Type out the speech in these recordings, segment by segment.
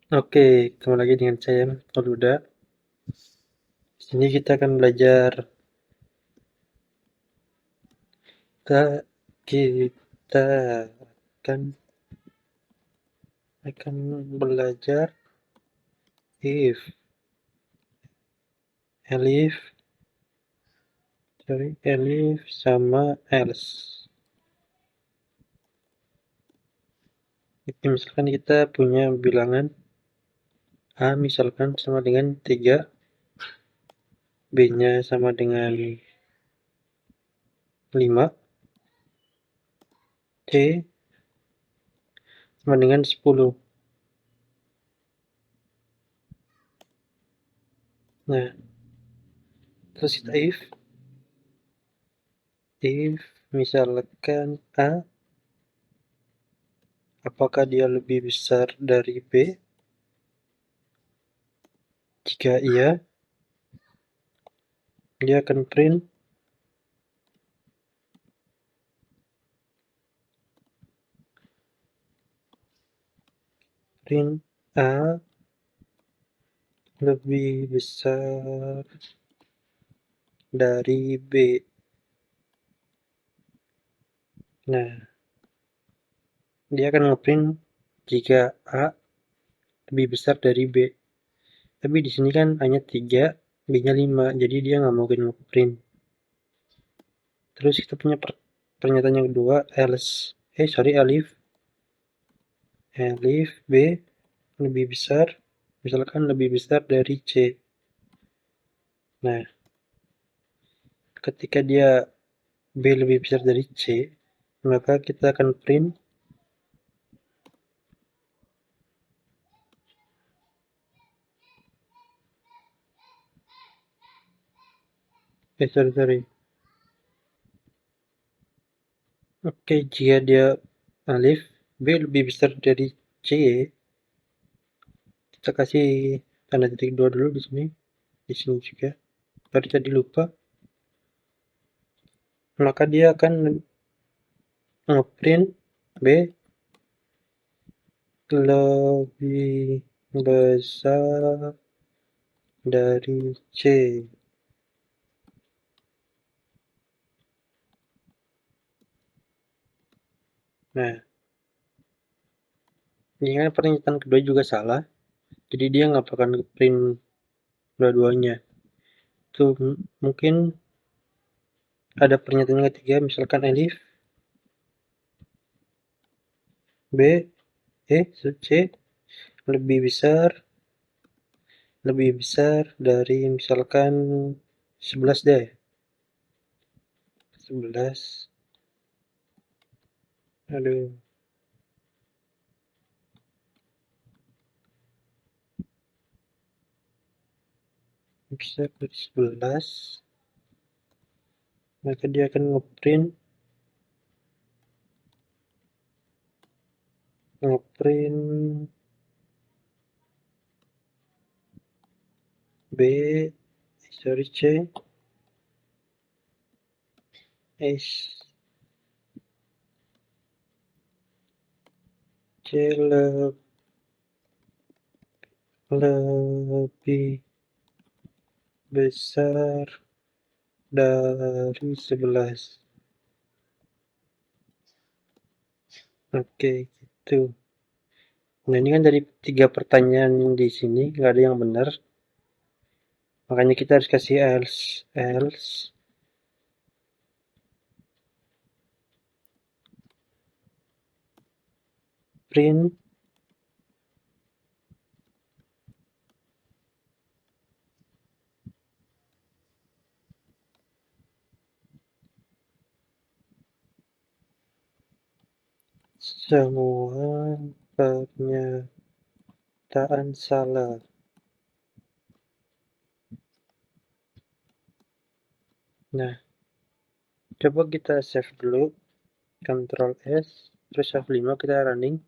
Oke, ketemu lagi dengan saya Mauluda. Di sini kita akan belajar kita akan belajar if, elif sama else. Oke, misalkan kita punya bilangan A misalkan sama dengan 3, B-nya sama dengan 5, C sama dengan 10. Nah, terus kita if misalkan A, apakah dia lebih besar dari B? Jika iya, dia akan print A lebih besar dari B. Nah, dia akan ngeprint jika A lebih besar dari B. Tapi di sini kan A-nya 3, B-nya 5, jadi dia nggak mungkin ngeprint. Terus kita punya pernyataan yang kedua, elif B lebih besar, misalkan lebih besar dari C. Nah, ketika dia B lebih besar dari C, maka kita akan print sorry. Oke, jika dia alif, B lebih besar dari C, kita kasih tanda titik dua dulu di sini juga. Tadi lupa, maka dia akan ngeprint B lebih besar dari C. Nah, ini kan pernyataan kedua juga salah, jadi dia nggak bakal ngeprint dua-duanya. Itu mungkin ada pernyataan ketiga, misalkan elif B, C lebih besar dari misalkan 11 deh. 11. Aduh. Besar dari 11. Maka dia akan ngeprint B, sorry C, S, C lebih besar dari 11. Oke, gitu. Nah, ini kan dari 3 pertanyaan di sini nggak ada yang benar. Makanya kita harus kasih else print semua pernyataan salah. Nah, coba kita save dulu, Ctrl S, terus F5 kita running.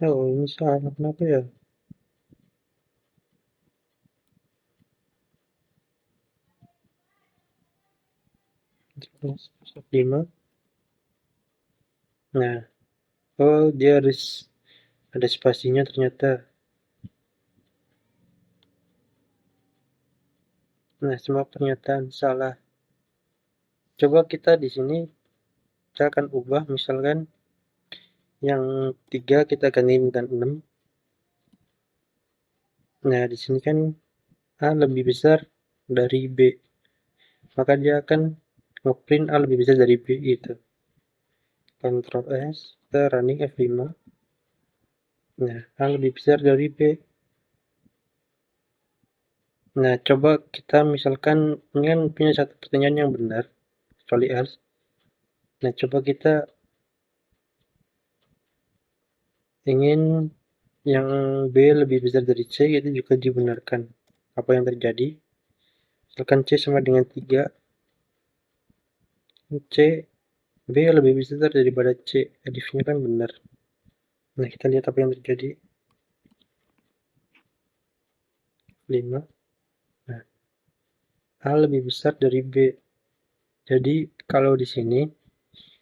Oh, ini salah kenapa ya? 5. Nah, oh dia harus ada spasinya ternyata. Nah, semua pernyataan salah. Coba kita di sini kita akan ubah misalkan yang 3 kita ganti dengan 6. Nah, di sini kan A lebih besar dari B. Maka dia akan ngeprint A lebih besar dari B itu. Ctrl S, kita running F5. Nah, A lebih besar dari B. Nah, coba kita misalkan ini kan punya satu pertanyaan yang benar, kecuali else. Nah, coba kita ingin yang B lebih besar dari C, itu juga dibenarkan. Apa yang terjadi? Misalkan C sama dengan 3, C, B lebih besar daripada C. If-nya kan benar. Nah, kita lihat apa yang terjadi. 5. Nah, A lebih besar dari B. Jadi, kalau di sini,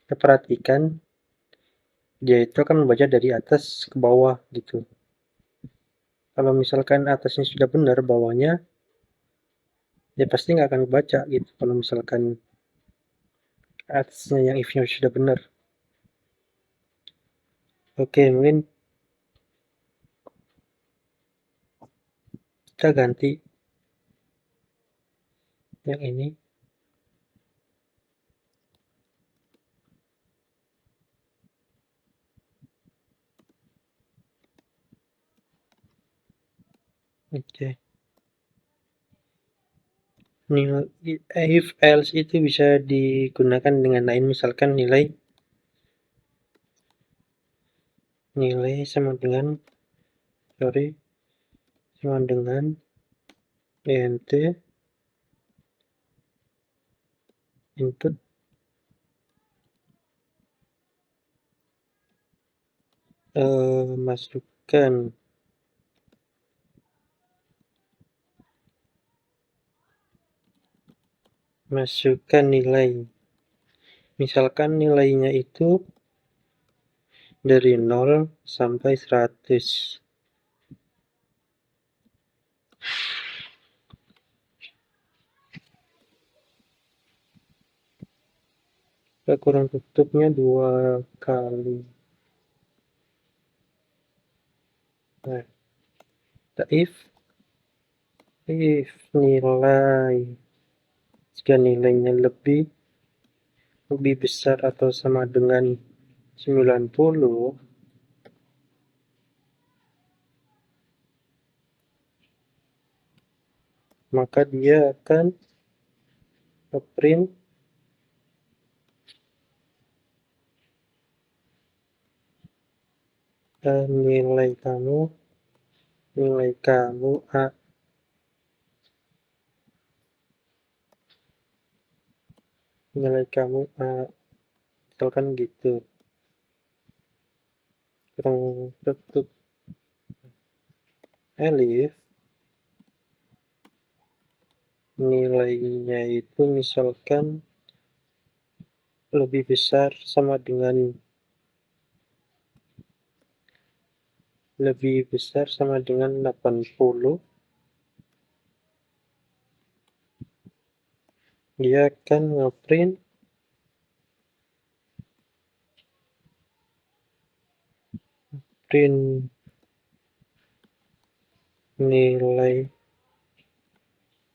kita perhatikan, dia itu akan membaca dari atas ke bawah, gitu. Kalau misalkan atasnya sudah benar, bawahnya ya pasti nggak akan kebaca gitu. Kalau misalkan atasnya yang if-nya sudah benar. Oke, mungkin kita ganti yang ini. Oke. If else itu bisa digunakan dengan lain, misalkan nilai sama dengan int input masukkan nilai, misalkan nilainya itu dari 0 sampai 100. Kita kurang tutupnya 2 kali. Nah, kita if nilai, jika nilainya lebih besar atau sama dengan 90, maka dia akan print nilai kamu A. Nilai kamu A. Misalkan gitu. Kurang tutup. Elif nilainya itu misalkan lebih besar sama dengan 80, dia akan ngeprint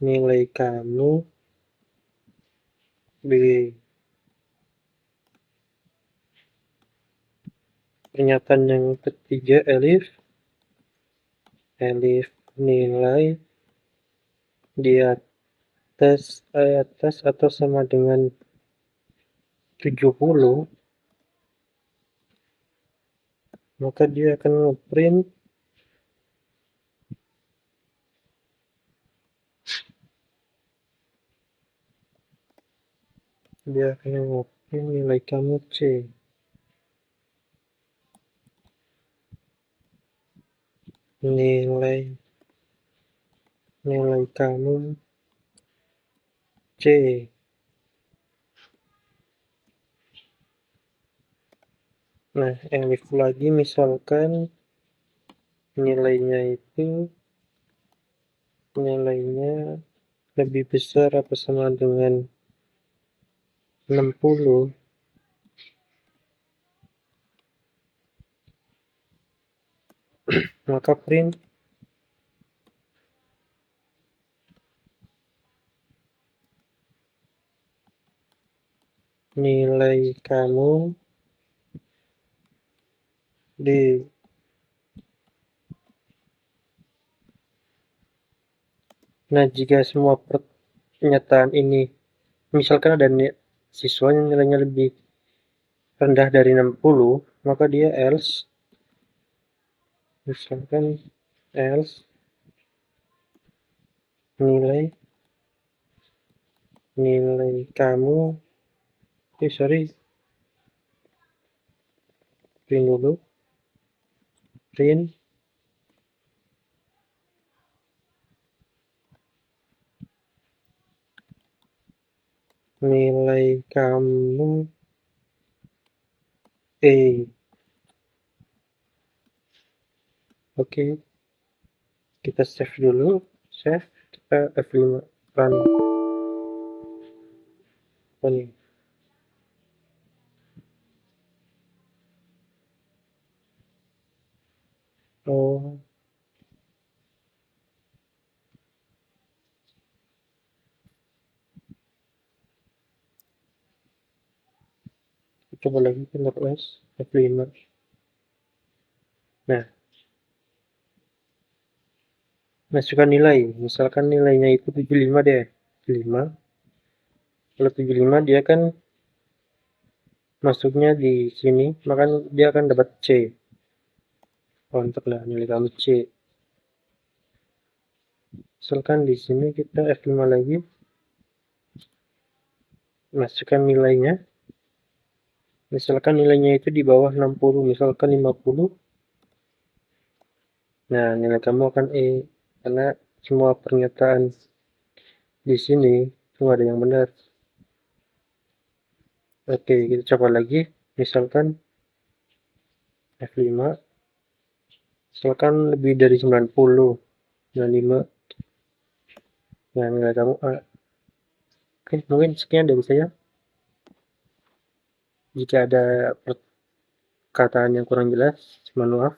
nilai kamu B. Pernyataan yang ketiga, elif nilai di atas atau sama dengan 70, maka dia akan ngeprint nilai kamu C. Nilai kamu C. Nah, elif lagi misalkan nilainya lebih besar atau sama dengan 60, maka print nilai kamu di. Nah, jika semua pernyataan ini, misalkan ada siswa yang nilainya lebih rendah dari 60, maka dia else, misalkan else nilai kamu, print dulu, print nilai kamu Oke, kita save dulu, kita F5 run. Oh, coba lagi Ctrl+S F5. Nah, masukkan nilai, misalkan nilainya itu 75 deh, 75. Kalau 75 dia kan masuknya di sini, maka dia akan dapat C. Kontak lah nilai kamu C. Misalkan di sini kita F5 lagi, masukkan nilainya. Misalkan nilainya itu di bawah 60, misalkan 50. Nah, nilai kamu akan E, karena semua pernyataan di sini semua ada yang benar. Oke, kita coba lagi. Misalkan F5, misalkan lebih dari 90, 95. Nah, nilai kamu A. Oke, mungkin sekian dari saya. Jika ada perkataan yang kurang jelas, mohon maaf.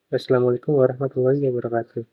Wassalamualaikum warahmatullahi wabarakatuh.